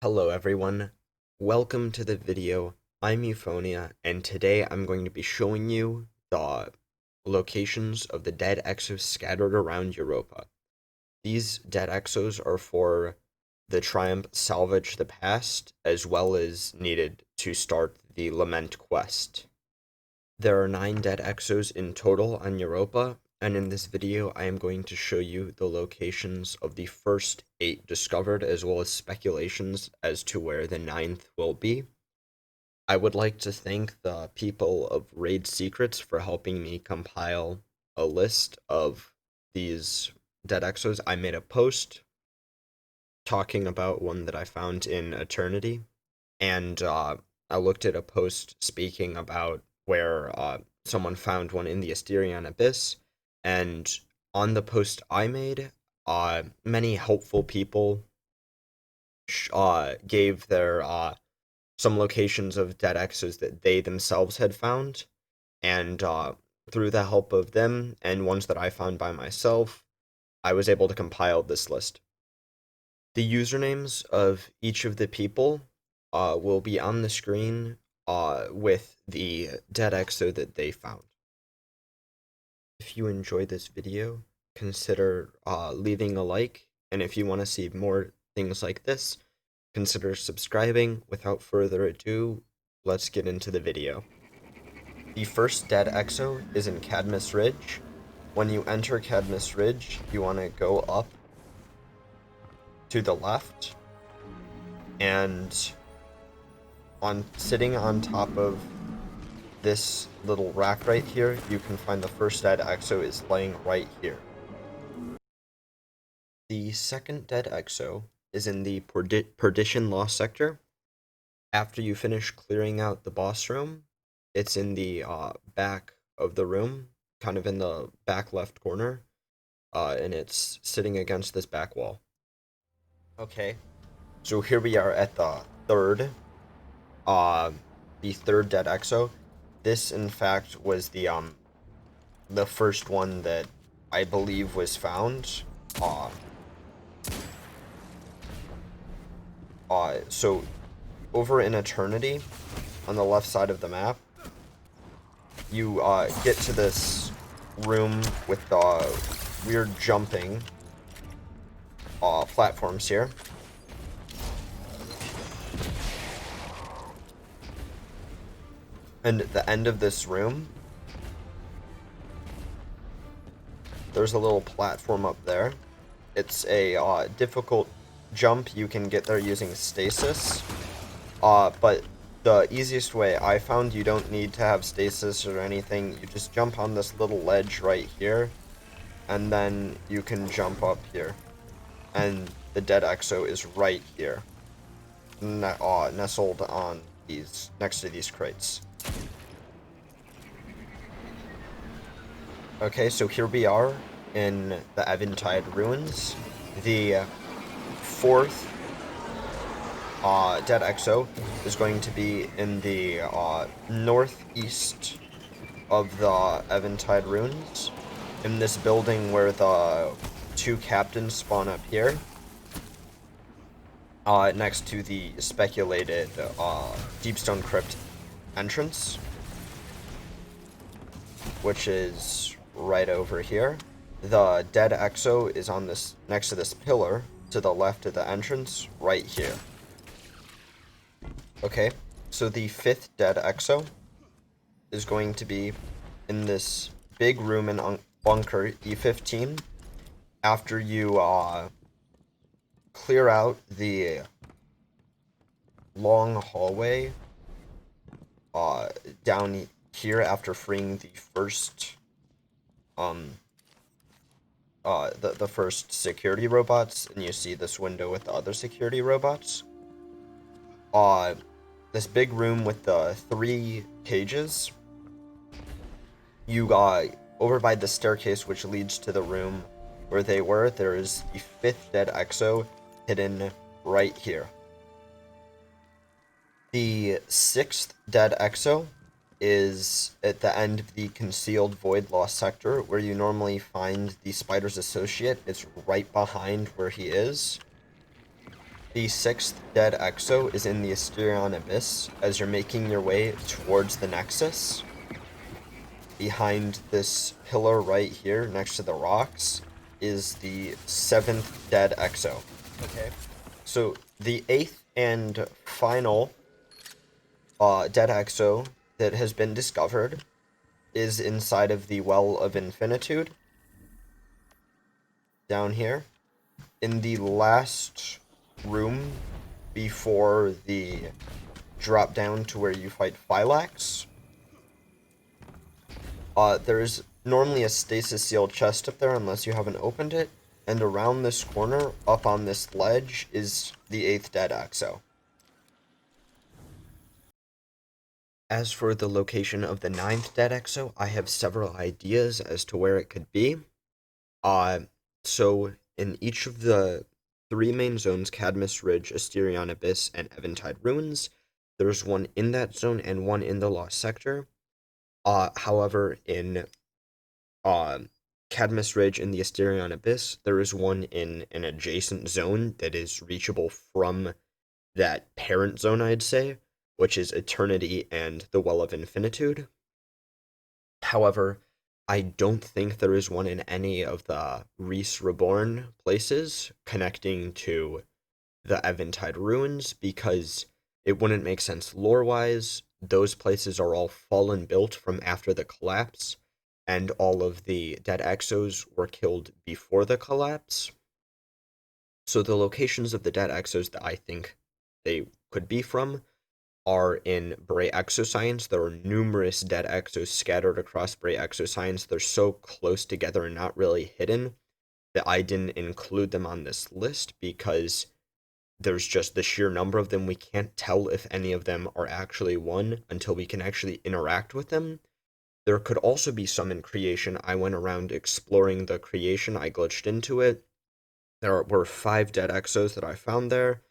Hello everyone, welcome to the video. I'm Euphonia, and today I'm going to be showing you the locations of the dead Exos scattered around Europa. These dead Exos are for the Triumph Salvage the Past, as well as needed to start the Lament quest. There are 9 dead Exos in total on Europa, and in this video I am going to show you the locations of the first 8 discovered, as well as speculations as to where the 9th will be. I would like to thank the people of Raid Secrets for helping me compile a list of these dead Exos. I made a post talking about one that I found in Eternity, and I looked at a post speaking about where someone found one in the Asterion Abyss, and on the post I made, many helpful people gave their some locations of dead Exos that they themselves had found, and through the help of them and ones that I found by myself, I was able to compile this list. The usernames of each of the people will be on the screen with the dead Exo that they found. If you enjoyed this video, consider leaving a like, and if you want to see more things like this, consider subscribing. Without further ado, let's get into the video. The first dead Exo is in Cadmus Ridge. When you enter Cadmus Ridge, you want to go up to the left, and sitting on top of this little rack right here, you can find the first dead Exo is laying right here. The second dead Exo is in the Perdition Lost Sector. After you finish clearing out the boss room, it's in the back of the room, kind of in the back left corner, and it's sitting against this back wall. Okay, so here we are at the third dead Exo. This, in fact, was the first one that I believe was found. So over in Eternity, on the left side of the map, you get to this room with weird jumping platforms here. And at the end of this room, there's a little platform up there. It's a difficult jump. You can get there using stasis. But the easiest way I found, you don't need to have stasis or anything. You just jump on this little ledge right here, and then you can jump up here. And the dead Exo is right here, nestled on next to these crates. Okay, so here we are in the Eventide Ruins. The fourth dead Exo is going to be in the northeast of the Eventide Ruins, in this building where the 2 captains spawn up here, next to the speculated Deepstone Crypt entrance, which is right over here. The dead Exo is on this next to this pillar to the left of the entrance right here. Okay, so the 5th dead Exo is going to be in this big room in Bunker E15. After you clear out the long hallway down here after freeing the first the first security robots, and you see this window with the other security robots. This big room with the 3 cages. You over by the staircase which leads to the room where they were, there is the 5th dead Exo hidden right here. The 6th dead Exo is at the end of the concealed void lost sector, where you normally find the spider's associate. It's right behind where he is. The sixth dead Exo is in the Asterion Abyss as you're making your way towards the Nexus. Behind this pillar right here, next to the rocks, is the seventh dead Exo. Okay. So the eighth and final dead Exo that has been discovered is inside of the Well of Infinitude. Down here. In the last room before the drop down to where you fight Phylax. There's normally a stasis sealed chest up there unless you haven't opened it, and around this corner, up on this ledge, is the 8th dead Exo. As for the location of the 9th dead Exo, I have several ideas as to where it could be. So in each of the three main zones, Cadmus Ridge, Asterion Abyss, and Eventide Ruins, there's one in that zone and one in the Lost Sector. However, in Cadmus Ridge and the Asterion Abyss, there is one in an adjacent zone that is reachable from that parent zone, I'd say, which is Eternity and the Well of Infinitude. However, I don't think there is one in any of the Reese Reborn places connecting to the Eventide Ruins because it wouldn't make sense lore-wise. Those places are all fallen built from after the collapse, and all of the dead Exos were killed before the collapse. So the locations of the dead Exos that I think they could be from are in Bray Exoscience. There are numerous dead Exos scattered across Bray Exoscience. They're so close together and not really hidden that I didn't include them on this list because there's just the sheer number of them. We can't tell if any of them are actually one until we can actually interact with them. There could also be some in Creation. I went around exploring the Creation. I glitched into it. There were 5 dead Exos that I found there.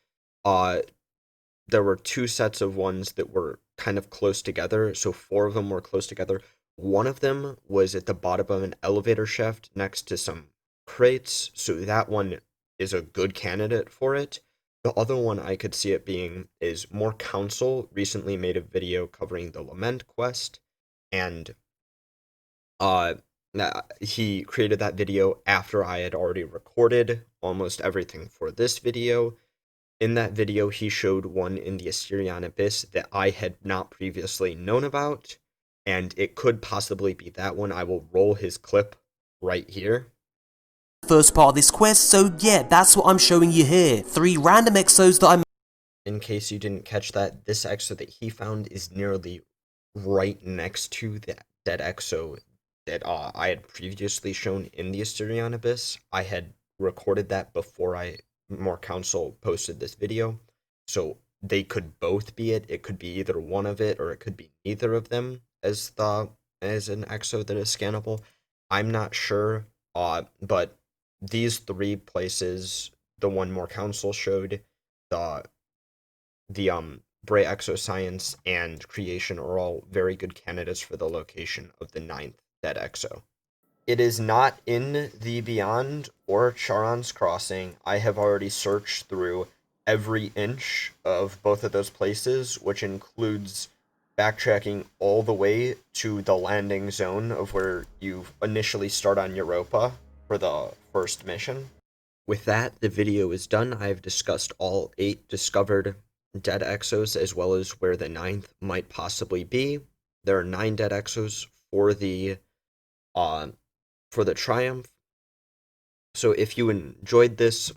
There were 2 sets of ones that were kind of close together, so 4 of them were close together. One of them was at the bottom of an elevator shaft next to some crates, so that one is a good candidate for it. The other one I could see it being is More Council recently made a video covering the Lament quest, and he created that video after I had already recorded almost everything for this video. In that video, he showed one in the Asterion Abyss that I had not previously known about, and it could possibly be that one. I will roll his clip right here. First part of this quest, so yeah, that's what I'm showing you here. 3 random Exos that I'm... In case you didn't catch that, this Exo that he found is nearly right next to that dead Exo that I had previously shown in the Asterion Abyss. I had recorded that before More Council posted this video, so they could both be it. It could be either one of it, or it could be neither of them as an Exo that is scannable. I'm not sure, but these 3 places, the one More Council showed, the Bray Exoscience and Creation are all very good candidates for the location of the 9th dead Exo. It is not in the Beyond or Charon's Crossing. I have already searched through every inch of both of those places, which includes backtracking all the way to the landing zone of where you initially start on Europa for the first mission. With that, the video is done. I have discussed all 8 discovered dead Exos as well as where the 9th might possibly be. There are 9 dead Exos for the Triumph. So if you enjoyed this,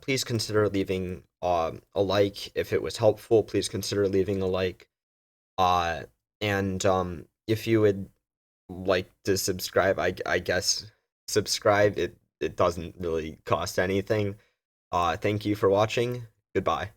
please consider leaving a like. If it was helpful, please consider leaving a like. And if you would like to subscribe, I guess subscribe. It doesn't really cost anything. Thank you for watching. Goodbye.